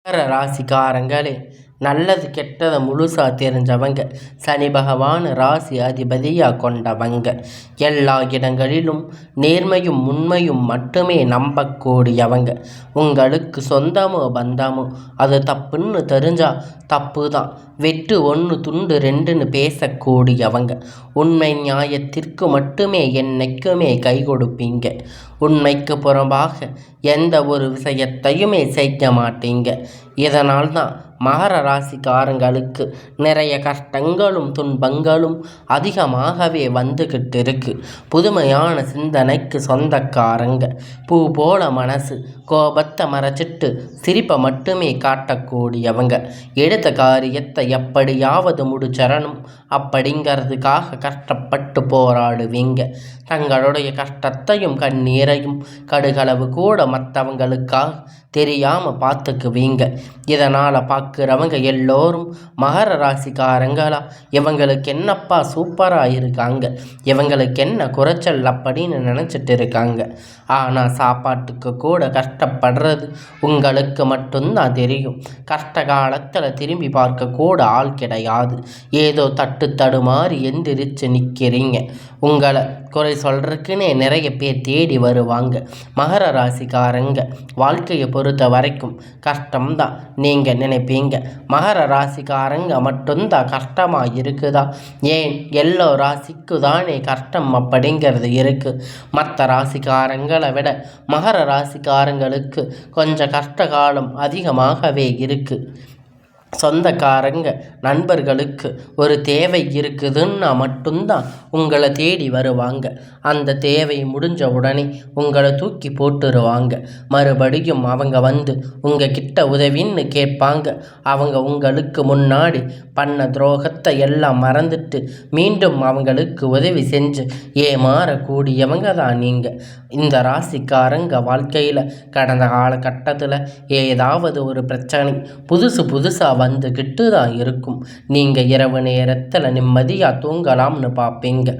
மகர ராசிக்காரங்களே, நல்லது கெட்டதை முழுசா தெரிஞ்சவங்க, சனி பகவான் ராசி அதிபதியாக கொண்டவங்க, எல்லா இடங்களிலும் நேர்மையும் உண்மையும் மட்டுமே நம்பக்கூடியவங்க. உங்களுக்கு சொந்தமோ பந்தமோ அது தப்புன்னு தெரிஞ்சா தப்பு தான், வெட்டு ஒன்று துண்டு ரெண்டுன்னு பேசக்கூடியவங்க. உண்மை நியாயத்திற்கு மட்டுமே என்னைக்குமே கை கொடுப்பீங்க. உண்மைக்கு புறம்பாக எந்த ஒரு விஷயத்தையுமே செய்ய மாட்டீங்க. இதனால் தான் மகர ராசிக்காரங்களுக்கு நிறைய கஷ்டங்களும் துன்பங்களும் அதிகமாகவே வந்துக்கிட்டு இருக்கு. புதுமையான சிந்தனைக்கு சொந்தக்காரங்க, பூ போல மனசு, கோபத்தை மறைச்சிட்டு சிரிப்பை மட்டுமே காட்டக்கூடியவங்க. எடுத்த காரியத்தை எப்படியாவது முடிச்சிடணும் அப்படிங்கிறதுக்காக கஷ்டப்பட்டு போராடுவீங்க. தங்களுடைய கஷ்டத்தையும் கண்ணீரையும் கடுகளவு கூட மற்றவங்களுக்காக தெரியாமல் பார்த்துக்குவீங்க. இதனால் பார்க்குறவங்க எல்லோரும் மகர ராசிக்காரங்களா, இவங்களுக்கு என்னப்பா சூப்பராக இருக்காங்க, இவங்களுக்கு என்ன குறைச்சல் அப்படின்னு நினச்சிட்டு இருக்காங்க. ஆனால் சாப்பாட்டுக்கு கூட கஷ்டப்படுறது உங்களுக்கு மட்டும்தான் தெரியும். கஷ்ட காலத்தில் திரும்பி பார்க்க கூட ஆள் கிடையாது. ஏதோ தடுமாறி எந்திரிச்சு நிற்கிறீங்க. உங்களை குறை சொல்கிறதுக்குன்னே நிறைய பேர் தேடி வருவாங்க. மகர ராசிக்காரங்க வாழ்க்கையை பொறுத்த வரைக்கும் கஷ்டம்தான் நீங்கள் நினைப்பீங்க. மகர ராசிக்காரங்க மட்டும்தான் கஷ்டமாக இருக்குதா? ஏன் எல்லா ராசிக்கு தானே கஷ்டம் அப்படிங்கிறது இருக்குது. மற்ற ராசிக்காரங்களை விட மகர ராசிக்காரங்களுக்கு கொஞ்சம் கஷ்ட காலம் அதிகமாகவே இருக்குது. சொந்தக்காரங்க நண்பர்களுக்கு ஒரு தேவை இருக்குதுன்னா மட்டும்தான் உங்களை தேடி வருவாங்க. அந்த தேவை முடிஞ்ச உடனே உங்களை தூக்கி போட்டுருவாங்க. மறுபடியும் அவங்க வந்து உங்ககிட்ட உதவின்னு கேட்பாங்க. அவங்க உங்களுக்கு முன்னாடி பண்ண துரோகத்தை எல்லாம் மறந்துட்டு மீண்டும் அவங்களுக்கு உதவி செஞ்சு ஏமாறக்கூடியவங்க தான் நீங்கள். இந்த ராசிக்காரங்க வாழ்க்கையில் கடந்த காலகட்டத்தில் ஏதாவது ஒரு பிரச்சனை புதுசாக வந்துக்கிட்டு தான் இருக்கும். நீங்கள் இரவு நேரத்தில் நிம்மதியாக தூங்கலாம்னு பார்ப்பீங்க.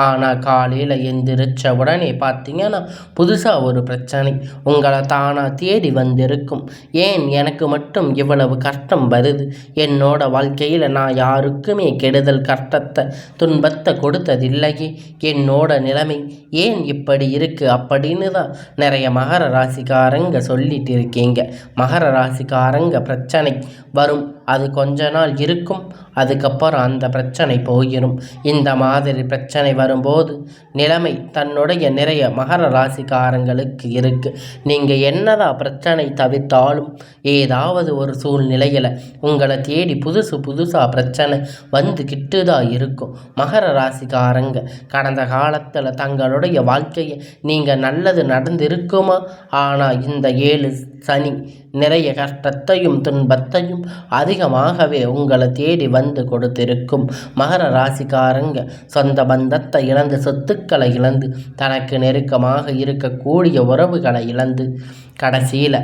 ஆனால் காலையில் எந்திரிச்ச உடனே பார்த்தீங்கன்னா புதுசாக ஒரு பிரச்சனை உங்களை தானாக தேடி வந்திருக்கும். ஏன் எனக்கு மட்டும் இவ்வளவு கஷ்டம் வருது? என்னோட வாழ்க்கையில் நான் யாருக்குமே கெடுதல் கஷ்டத்தை துன்பத்தை கொடுத்ததில்லையே. என்னோட நிலைமை ஏன் இப்படி இருக்குது அப்படின்னு தான் நிறைய மகர ராசிக்காரங்க சொல்லிட்டு இருக்கீங்க. மகர ராசிக்காரங்க பிரச்சனை வரும், அது கொஞ்ச நாள் இருக்கும், அதுக்கப்புறம் அந்த பிரச்சனை போயிடும். இந்த மாதிரி பிரச்சனை வரும்போது நிலைமை தன்னுடைய நிறைய மகர ராசிக்காரங்களுக்கு இருக்குது. நீங்கள் என்னதான் பிரச்சனை தவிர்த்தாலும் ஏதாவது ஒரு சூழ்நிலையில் உங்களை தேடி புதுசாக பிரச்சனை வந்துக்கிட்டு தான் இருக்கும். மகர ராசிக்காரங்க கடந்த காலத்தில் தங்களுடைய வாழ்க்கையை நீங்கள் நல்லது நடந்திருக்குமா? ஆனால் இந்த 7 சனி நிறைய கஷ்டத்தையும் துன்பத்தையும் அதிகமாகவே உங்களை தேடி வந்து கொடுத்திருக்கும். மகர ராசிக்காரங்க சொந்த பந்தத்தை இழந்து, சொத்துக்களை இழந்து, தனக்கு நெருக்கமாக இருக்கக்கூடிய உறவுகளை இழந்து, கடைசியில்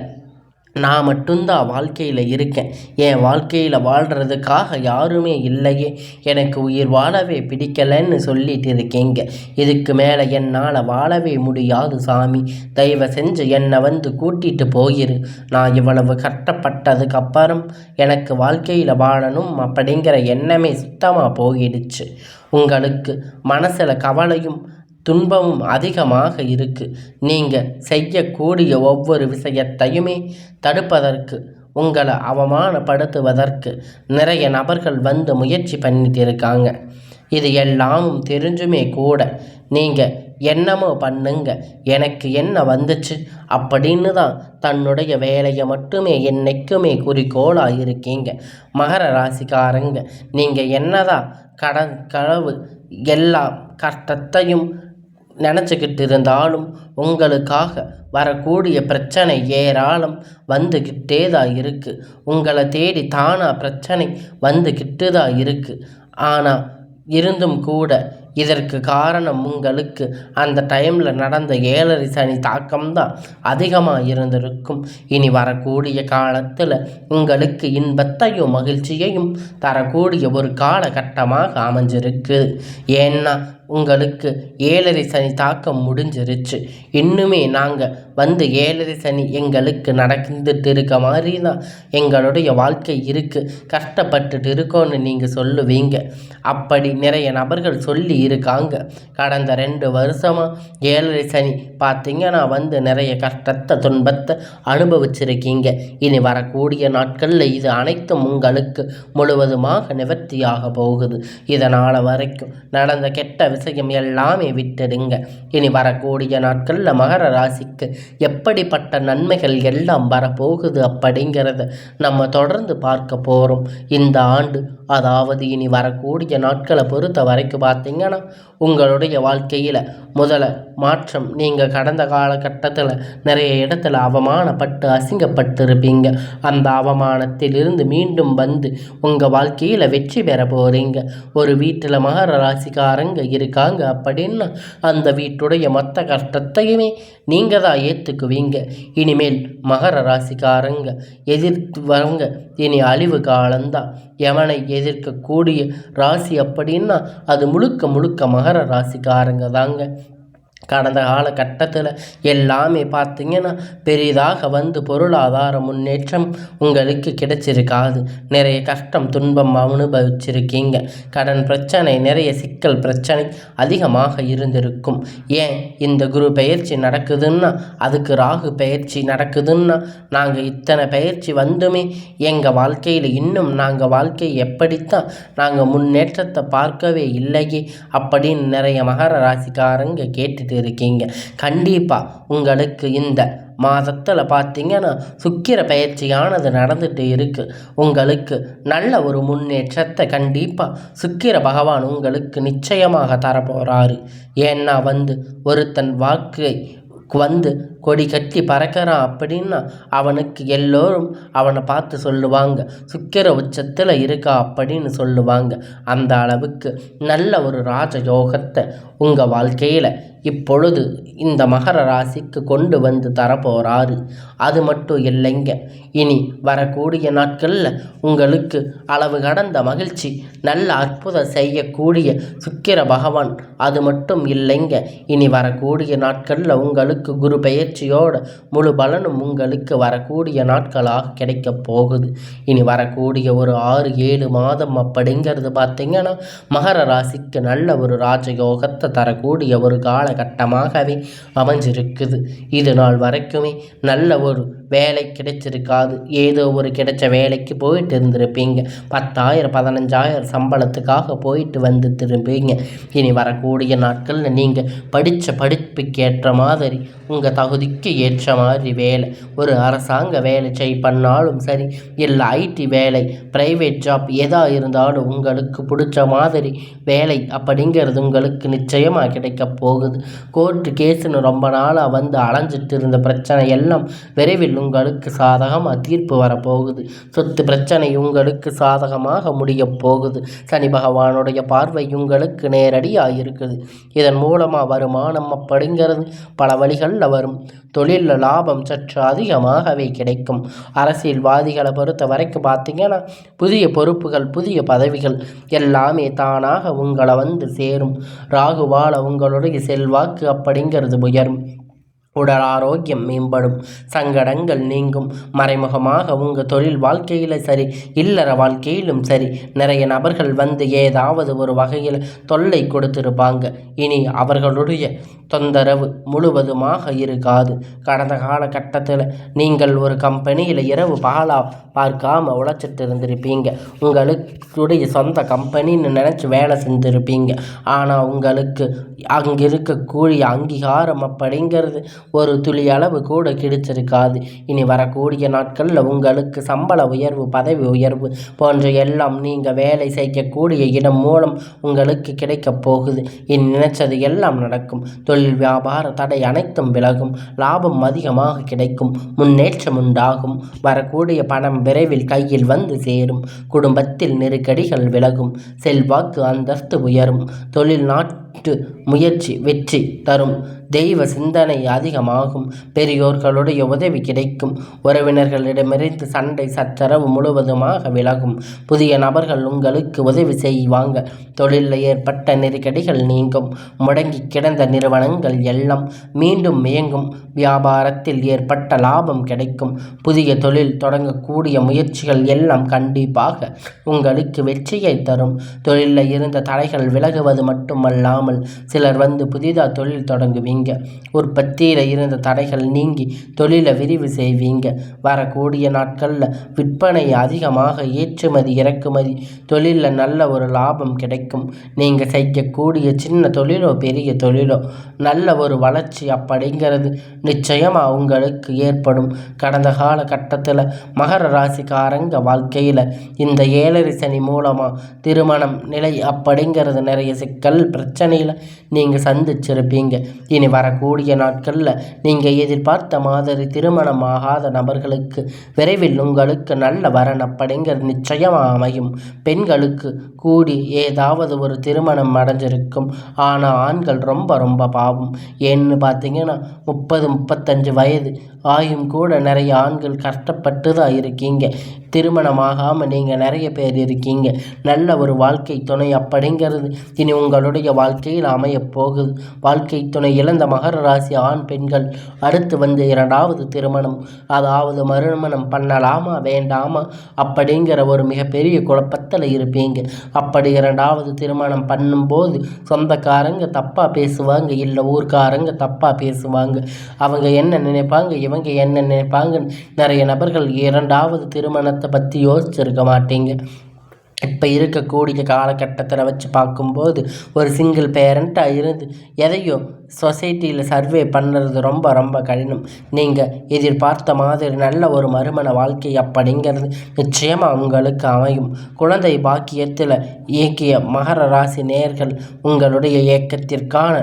நான் மட்டும்தான் வாழ்க்கையில் இருக்கேன், என் வாழ்க்கையில் வாழ்கிறதுக்காக யாருமே இல்லையே, எனக்கு உயிர் வாழவே பிடிக்கலைன்னு சொல்லிட்டு இருக்கீங்க. இதுக்கு மேலே என்னால் வாழவே முடியாது சாமி, தயவு செஞ்சு என்னை வந்து கூட்டிகிட்டு போயிரு. நான் இவ்வளவு கஷ்டப்பட்டதுக்கப்புறம் எனக்கு வாழ்க்கையில் வாழணும் அப்படிங்கிற எண்ணமே சுத்தமாக போயிடுச்சு. உங்களுக்கு மனசில் கவலையும் துன்பமும் அதிகமாக இருக்குது. நீங்கள் செய்யக்கூடிய ஒவ்வொரு விஷயத்தையுமே தடுப்பதற்கு, உங்களை அவமானப்படுத்துவதற்கு நிறைய நபர்கள் வந்து முயற்சி பண்ணிட்டு இருக்காங்க. இது எல்லாமும் தெரிஞ்சுமே கூட நீங்கள் என்னமோ பண்ணுங்க, எனக்கு என்ன வந்துச்சு அப்படின்னு தான் தன்னுடைய வேலையை மட்டுமே என்னைக்குமே குறிக்கோளாக இருக்கீங்க. மகர ராசிக்காரங்க நீங்கள் என்னதான் களவு எல்லா கஷ்டத்தையும் நினச்சிக்கிட்டு இருந்தாலும் உங்களுக்காக வரக்கூடிய பிரச்சனை ஏராளம் வந்துக்கிட்டே தான் இருக்குது. உங்களை தேடி தானாக பிரச்சனை வந்துக்கிட்டு தான் இருக்குது. ஆனால் இருந்தும் கூட இதற்கு காரணம் உங்களுக்கு அந்த டைமில் நடந்த 7 சனி தாக்கம்தான் அதிகமாக இருந்திருக்கும். இனி வரக்கூடிய காலத்தில் உங்களுக்கு இன்பத்தையும் மகிழ்ச்சியையும் தரக்கூடிய ஒரு காலகட்டமாக அமைஞ்சிருக்கு. ஏன்னா உங்களுக்கு 7.5 சனி தாக்கம் முடிஞ்சிருச்சு. இன்னுமே நாங்கள் வந்து 7.5 சனி எங்களுக்கு நடந்துட்டு இருக்க மாதிரி தான் எங்களுடைய வாழ்க்கை இருக்குது, கஷ்டப்பட்டுட்டு இருக்கோன்னு நீங்கள் சொல்லுவீங்க. அப்படி நிறைய நபர்கள் சொல்லி இருக்காங்க. கடந்த 2 வருஷமாக 7.5 சனி பார்த்தீங்கன்னா வந்து நிறைய கஷ்டத்தை துன்பத்தை அனுபவிச்சிருக்கீங்க. இனி வரக்கூடிய நாட்களில் இது அனைத்தும் உங்களுக்கு முழுவதுமாக நிவர்த்தியாக போகுது. இதனால் வரைக்கும் நடந்த கெட்ட விஷயம் எல்லாமே விட்டுடுங்க. இனி வரக்கூடிய நாட்களில் மகர ராசிக்கு எப்படிப்பட்ட நன்மைகள் எல்லாம் வரப்போகுது அப்படிங்கிறத நம்ம தொடர்ந்து பார்க்க போகிறோம். இந்த ஆண்டு, அதாவது இனி வரக்கூடிய நாட்களை பொறுத்த வரைக்கும் பார்த்தீங்கன்னா உங்களுடைய வாழ்க்கையில் முதல்ல மாற்றம். நீங்கள் கடந்த காலகட்டத்தில் நிறைய இடத்துல அவமானப்பட்டு அசிங்கப்பட்டு இருப்பீங்க. அந்த அவமானத்திலிருந்து மீண்டும் வந்து உங்கள் வாழ்க்கையில் வெற்றி பெற போகிறீங்க. ஒரு வீட்டில் மகர ராசிக்காரங்க இருக்காங்க அப்படின்னா அந்த வீட்டுடைய மொத்த கஷ்டத்தையுமே நீங்கள் தான் ஏற்றுக்குவீங்க. இனிமேல் மகர ராசிக்காரங்க எதிர்த்து வரங்க இனி அழிவு காலம்தான். எவனை எதிர்க்கக்கூடிய ராசி அப்படின்னா அது முழுக்க முழுக்க மகர ராசிக்காரங்க தாங்க. கடந்த காலகட்டத்தில் எல்லாமே பார்த்தீங்கன்னா பெரிதாக வந்து பொருளாதார முன்னேற்றம் உங்களுக்கு கிடைச்சிருக்காது. நிறைய கஷ்டம் துன்பம் அனுபவிச்சிருக்கீங்க. கடன் பிரச்சனை, நிறைய சிக்கல் பிரச்சனை அதிகமாக இருந்திருக்கும். ஏன் இந்த குரு பயிற்சி நடக்குதுன்னா, அதுக்கு ராகு பயிற்சி நடக்குதுன்னா, நாங்கள் இத்தனை பயிற்சி வந்துமே எங்கள் வாழ்க்கையில் இன்னும் நாங்கள் வாழ்க்கையை எப்படித்தான் நாங்கள் முன்னேற்றத்தை பார்க்கவே இல்லையே அப்படின்னு நிறைய மகர ராசிக்காரங்க கேட்டுட்டு இருக்கீங்க. கண்டிப்பாக உங்களுக்கு இந்த மாதத்தில் பார்த்தீங்கன்னா சுக்கிர பயிற்சியானது நடந்துட்டு இருக்குது. உங்களுக்கு நல்ல ஒரு முன்னேற்றத்தை கண்டிப்பாக சுக்கிர பகவான் உங்களுக்கு நிச்சயமாக தரப்போகிறாரு. ஏன்னா வந்து ஒருத்தன் வாக்கை வந்து கொடி கட்டி பறக்கிறான் அப்படின்னா அவனுக்கு எல்லோரும் அவனை பார்த்து சொல்லுவாங்க, சுக்கிர உச்சத்தில் இருக்கா அப்படின்னு சொல்லுவாங்க. அந்த அளவுக்கு நல்ல ஒரு ராஜயோகத்தை உங்கள் வாழ்க்கையில் இப்பொழுது இந்த மகர ராசிக்கு கொண்டு வந்து தரப்போகிறாரு. அது மட்டும் இல்லைங்க, இனி வரக்கூடிய நாட்களில் உங்களுக்கு அளவு கடந்த மகிழ்ச்சி, நல்ல அற்புதம் செய்யக்கூடிய சுக்கிர பகவான். அது மட்டும் இல்லைங்க, இனி வரக்கூடிய நாட்களில் உங்களுக்கு குரு பயிற்சியோட முழு பலனும் உங்களுக்கு வரக்கூடிய நாட்களாக கிடைக்க போகுது. இனி வரக்கூடிய ஒரு 6-7 மாதம் அப்படிங்கிறது பார்த்தீங்கன்னா மகர ராசிக்கு நல்ல ஒரு ராஜயோகத்தை தரக்கூடிய ஒரு காலகட்டமாகவே அமைஞ்சிருக்குது. இது நாள் வரைக்குமே நல்ல ஒரு வேலை கிடைச்சிருக்காது. ஏதோ ஒரு கிடைச்ச வேலைக்கு போயிட்டு இருந்திருப்பீங்க. 10,000 15,000 சம்பளத்துக்காக போயிட்டு வந்து திரும்பீங்க. இனி வரக்கூடிய நாட்களில் நீங்கள் படித்த படிப்புக்கு ஏற்ற மாதிரி உங்கள் தகுதிக்கு ஏற்ற மாதிரி வேலை, ஒரு அரசாங்க வேலை பண்ணாலும் சரி, இல்லை ஐடி வேலை, ப்ரைவேட் ஜாப் எதாக இருந்தாலும் உங்களுக்கு பிடிச்ச மாதிரி வேலை அப்படிங்கிறது உங்களுக்கு நிச்சயமாக கிடைக்க போகுது. கோர்ட்டு கேஸுன்னு ரொம்ப நாளாக வந்து அலைஞ்சிட்டு இருந்த பிரச்சனை எல்லாம் விரைவில் உங்களுக்கு சாதகமாக தீர்ப்பு வரப்போகுது. சொத்து பிரச்சனை உங்களுக்கு சாதகமாக முடிய போகுது. சனி பகவானுடைய பார்வை உங்களுக்கு நேரடியாக இருக்குது. இதன் மூலமாக வருமானம் அப்படிங்கிறது பல வழிகளில் வரும். தொழிலில் லாபம் சற்று அதிகமாகவே கிடைக்கும். அரசியல்வாதிகளை பொறுத்த வரைக்கும் பார்த்தீங்கன்னா புதிய பொறுப்புகள், புதிய பதவிகள் எல்லாமே தானாக உங்களை வந்து சேரும். ராகுவால் உங்களுடைய செல்வாக்கு அப்படிங்கிறது உயரும். உடல் ஆரோக்கியம் மேம்படும். சங்கடங்கள் நீங்கும். மறைமுகமாக உங்கள் தொழில் வாழ்க்கையில் சரி, இல்லற வாழ்க்கையிலும் சரி, நிறைய நபர்கள் வந்து ஏதாவது ஒரு வகையில் தொல்லை கொடுத்திருப்பாங்க. இனி அவர்களுடைய தொந்தரவு முழுவதுமாக இருக்காது. கடந்த காலகட்டத்தில் நீங்கள் ஒரு கம்பெனியில் இரவு பகலாக பார்க்காம உழைச்சிட்டு இருந்திருப்பீங்க. உங்களுடைய சொந்த கம்பெனின்னு நினச்சி வேலை செஞ்சுருப்பீங்க. ஆனால் உங்களுக்கு அங்கே இருக்கக்கூடிய அங்கீகாரம் அப்படிங்கிறது ஒரு துளி அளவு கூட கிடைச்சிருக்காது. இனி வரக்கூடிய நாட்களில் உங்களுக்கு சம்பள உயர்வு, பதவி உயர்வு போன்ற எல்லாம் நீங்கள் வேலை செய்யக்கூடிய இடம் மூலம் உங்களுக்கு கிடைக்கப் போகுது. இனி நினைச்சது எல்லாம் நடக்கும். தொழில் வியாபார தடை அனைத்தும் விலகும். லாபம் அதிகமாக கிடைக்கும். முன்னேற்றம் உண்டாகும். வரக்கூடிய பணம் விரைவில் கையில் வந்து சேரும். குடும்பத்தில் நெருக்கடிகள் விலகும். செல்வாக்கு அந்தஸ்து உயரும். தொழில் முயற்சி வெற்றி தரும். தெய்வ சிந்தனை அதிகமாகும். பெரியோர்களுடைய உதவி கிடைக்கும். உறவினர்களிடமிருந்து சண்டை சச்சரவு முழுவதுமாக விலகும். புதிய நபர்கள் உங்களுக்கு உதவி செய்வாங்க. தொழிலில் ஏற்பட்ட நெருக்கடிகள் நீங்கும். முடங்கி கிடந்த நிறுவனங்கள் எல்லாம் மீண்டும் இயங்கும். வியாபாரத்தில் ஏற்பட்ட லாபம் கிடைக்கும். புதிய தொழில் தொடங்கக்கூடிய முயற்சிகள் எல்லாம் கண்டிப்பாக உங்களுக்கு வெற்றியை தரும். தொழிலில் இருந்த தடைகள் விலகுவது மட்டுமல்லாமல் சிலர் வந்து புதிதாக தொழில் தொடங்குவீங்க. உற்பத்தியில் இருந்த தடைகள் நீங்கி தொழிலை விரிவு செய்வீங்க. வரக்கூடிய நாட்களில் விற்பனை அதிகமாக, ஏற்றுமதி இறக்குமதி தொழிலில் நல்ல ஒரு லாபம் கிடைக்கும். நீங்கள் செய்யக்கூடிய சின்ன தொழிலோ பெரிய தொழிலோ நல்ல ஒரு வளர்ச்சி அப்படிங்கிறது நிச்சயமாக உங்களுக்கு ஏற்படும். கடந்த கால கட்டத்தில் மகர ராசிக்காரங்க வாழ்க்கையில் இந்த 7 சனி மூலமாக திருமணம் நிலை அப்படிங்கிறது நிறைய சிக்கல் பிரச்சனையில் நீங்கள் சந்திச்சிருப்பீங்க. இனி வரக்கூடிய நாட்களில் நீங்கள் எதிர்பார்த்த மாதிரி திருமணம் ஆகாத நபர்களுக்கு விரைவில் உங்களுக்கு நல்ல வரன் அப்படிங்கிறது நிச்சயமாக அமையும். பெண்களுக்கு கூடி ஏதாவது ஒரு திருமணம் அடைஞ்சிருக்கும். ஆனால் ஆண்கள் ரொம்ப ரொம்ப பாவம். ஏன்னு பார்த்தீங்கன்னா 30-35 வயது ஆயும் கூட நிறைய ஆண்கள் கஷ்டப்பட்டு தான் இருக்கீங்க. திருமணமாகாமல் நீங்கள் நிறைய பேர் இருக்கீங்க. நல்ல ஒரு வாழ்க்கை துணை அப்படிங்கிறது இனி உங்களுடைய வாழ்க்கையில் அமையப் போகுது. வாழ்க்கை துணை இழந்த மகர ராசி ஆண் பெண்கள் அடுத்து வந்து 2வது திருமணம், அதாவது மறுமணம் பண்ணலாமா வேண்டாமா அப்படிங்கிற ஒரு மிகப்பெரிய குழப்பத்தில் இருப்பீங்க. அப்படி 2வது திருமணம் பண்ணும்போது சொந்தக்காரங்க தப்பாக பேசுவாங்க, இல்லை ஊர்க்காரங்க தப்பாக பேசுவாங்க. அவங்க என்ன நினைப்பாங்க, இவங்க என்ன நினைப்பாங்கன்னு நிறைய நபர்கள் 2வது திருமணத்தை பற்றி யோசிச்சிருக்க மாட்டீங்க. இப்போ இருக்கக்கூடிய காலகட்டத்தில் வச்சு பார்க்கும்போது ஒரு சிங்கிள் பேரண்ட்டாக இருந்து எதையோ சொசைட்டியில் சர்வே பண்ணுறது ரொம்ப ரொம்ப கடினம். நீங்கள் எதிர்பார்த்த மாதிரி நல்ல ஒரு மறுமண வாழ்க்கை அப்படிங்கிறது நிச்சயமாக உங்களுக்கு அமையும். குழந்தை பாக்கியத்தில் இயக்கிய மகர ராசி நேயர்கள் உங்களுடைய இயக்கத்திற்கான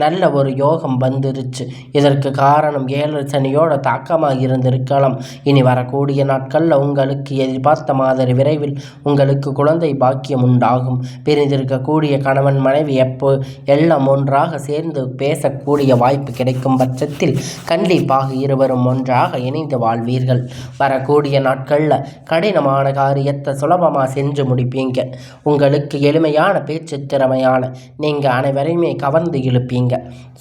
நல்ல ஒரு யோகம் வந்துருச்சு. இதற்கு காரணம் 7 சனியோட தாக்கமாக இருந்திருக்கலாம். இனி வரக்கூடிய நாட்களில் உங்களுக்கு எதிர்பார்த்த மாதிரி விரைவில் உங்களுக்கு குழந்தை பாக்கியம் உண்டாகும். பிரிந்திருக்கக்கூடிய கணவன் மனைவி எப்போ எல்லாம் ஒன்றாக சேர்ந்து பேசக்கூடிய வாய்ப்பு கிடைக்கும் பட்சத்தில் கண்டிப்பாக இருவரும் ஒன்றாக இணைந்து வாழ்வீர்கள். வரக்கூடிய நாட்களில் கடினமான காரியத்தை சுலபமாக செஞ்சு முடிப்பீங்க. உங்களுக்கு எளிமையான பேச்சு திறமையால் நீங்கள் அனைவரையுமே கவர்ந்து இழுப்பீங்க.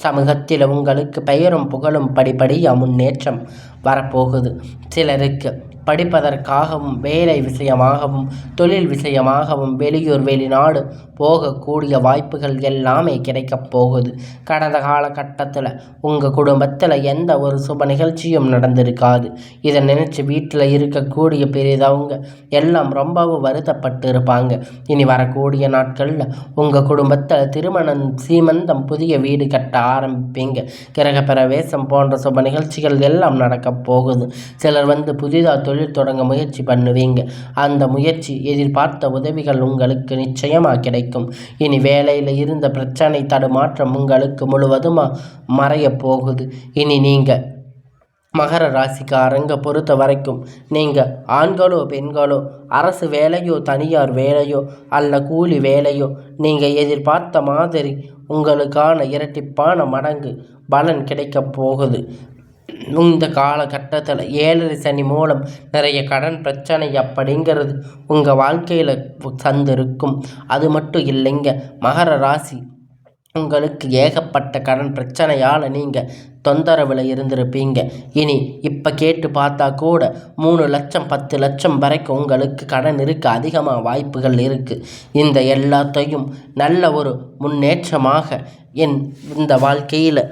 சமூகத்தில் உங்களுக்கு பெயரும் புகழும் படிப்படியாக முன்னேற்றம் வரப்போகுது. சிலருக்கு படிப்பதற்காகவும் வேலை விஷயமாகவும் தொழில் விஷயமாகவும் வெளியூர் வெளிநாடு போகக்கூடிய வாய்ப்புகள் எல்லாமே கிடைக்கப் போகுது. கடந்த காலகட்டத்தில் உங்கள் குடும்பத்தில் எந்த ஒரு சுப நிகழ்ச்சியும் நடந்திருக்காது. இதை நினச்சி வீட்டில் இருக்கக்கூடிய பெரியதவங்க எல்லாம் ரொம்பவும் வருத்தப்பட்டு இருப்பாங்க. இனி வரக்கூடிய நாட்களில் உங்கள் குடும்பத்தில் திருமணம், சீமந்தம், புதிய வீடு கட்ட ஆரம்பிப்பீங்க. கிரக பிரவேசம் போன்ற சுப நிகழ்ச்சிகள் எல்லாம் நடக்கப் போகுது. சிலர் வந்து புதிதாக தொழில் தொடங்க முயற்சி பண்ணுவீங்க. அந்த முயற்சி எதிர்பார்த்த உதவிகள் உங்களுக்கு நிச்சயமாக கிடைக்கும். இனி வேலையில் இருந்த பிரச்சனை தடுமாற்றம் உங்களுக்கு முழுவதுமாக மறைய போகுது. இனி நீங்கள் மகர ராசிக்காரங்க பொறுத்த வரைக்கும் நீங்கள் ஆண்களோ பெண்களோ அரசு வேலையோ தனியார் வேலையோ அல்ல கூலி வேலையோ நீங்கள் எதிர்பார்த்த மாதிரி உங்களுக்கான இரட்டிப்பான மடங்கு பலன் கிடைக்கப் போகுது. இந்த காலகட்டத்தில் 7 சனி மூலம் நிறைய கடன் பிரச்சனை அப்படிங்கிறது உங்கள் வாழ்க்கையில் சந்திருக்கும். அது மட்டும் இல்லைங்க, மகர ராசி உங்களுக்கு ஏகப்பட்ட கடன் பிரச்சனையால் நீங்கள் தொந்தரவில் இருந்திருப்பீங்க. இனி இப்போ கேட்டு பார்த்தா கூட 3 லட்சம் 10 லட்சம் வரைக்கும் உங்களுக்கு கடன் இருக்க அதிகமாக வாய்ப்புகள் இருக்குது. இந்த எல்லாத்தையும் நல்ல ஒரு முன்னேற்றமாக இந்த வாழ்க்கையில்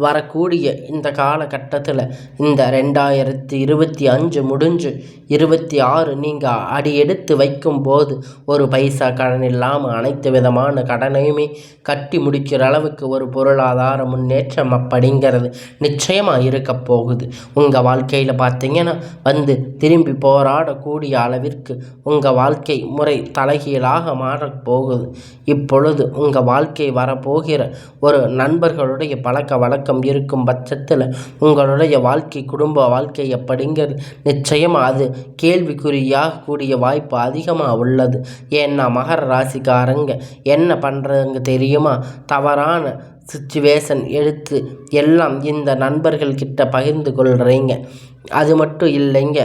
வரக்கூடிய இந்த காலகட்டத்தில் இந்த 2025 முடிஞ்சு 26 நீங்கள் அடி எடுத்து வைக்கும்போது ஒரு பைசா கடன் இல்லாமல் அனைத்து விதமான கடனையுமே கட்டி முடிக்கிற அளவுக்கு ஒரு பொருளாதார முன்னேற்றம் அப்படிங்கிறது நிச்சயமாக இருக்க போகுது. உங்கள் வாழ்க்கையில் பார்த்தீங்கன்னா வந்து திரும்பி போராடக்கூடிய அளவிற்கு உங்கள் வாழ்க்கை முறை தலைகீழாக மாறப்போகுது. இப்பொழுது உங்கள் வாழ்க்கை வரப்போகிற ஒரு நண்பர்களுடைய பழக்க வழக்க பக்கம் இருக்கும் பட்சத்தில் உங்களுடைய வாழ்க்கை குடும்ப வாழ்க்கை எப்படிங்கிறது நிச்சயமாக அது கேள்விக்குறியாக கூடிய வாய்ப்பு அதிகமாக உள்ளது. ஏன்னா மகர ராசிக்காரங்க என்ன பண்ணுறாங்க தெரியுமா? தவறான சிச்சுவேஷன் எடுத்து எல்லாம் இந்த நண்பர்கள்கிட்ட பகிர்ந்து கொள்கிறீங்க. அது மட்டும் இல்லைங்க,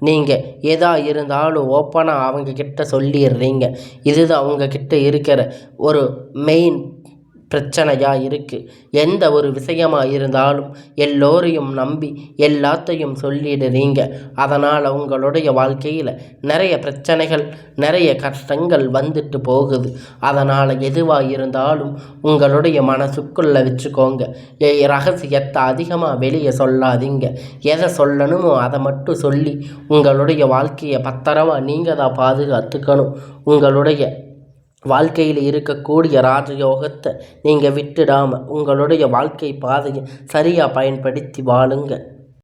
நீங்கள் எதா இருந்தாலும் ஓப்பனாக அவங்கக்கிட்ட சொல்லிடுறீங்க. இதுதான் அவங்கக்கிட்ட இருக்கிற ஒரு மெயின் பிரச்சனையாக இருக்குது. எந்த ஒரு விஷயமாக இருந்தாலும் எல்லோரையும் நம்பி எல்லாத்தையும் சொல்லிடுறீங்க. அதனால் உங்களுடைய வாழ்க்கையில் நிறைய பிரச்சனைகள் நிறைய கஷ்டங்கள் வந்துட்டு போகுது. அதனால் எதுவாக இருந்தாலும் உங்களுடைய மனசுக்குள்ளே வச்சுக்கோங்க. ரகசியத்தை அதிகமாக வெளியே சொல்லாதீங்க. எதை சொல்லணுமோ அதை மட்டும் சொல்லி உங்களுடைய வாழ்க்கையை பத்திரமா நீங்கள் தான் பாதுகாத்துக்கணும். உங்களுடைய வாழ்க்கையில் இருக்கக்கூடிய ராஜயோகத்தை நீங்கள் விட்டுடாமல் உங்களுடைய வாழ்க்கை பாதையை சரியாக பயன்படுத்தி வாழுங்க.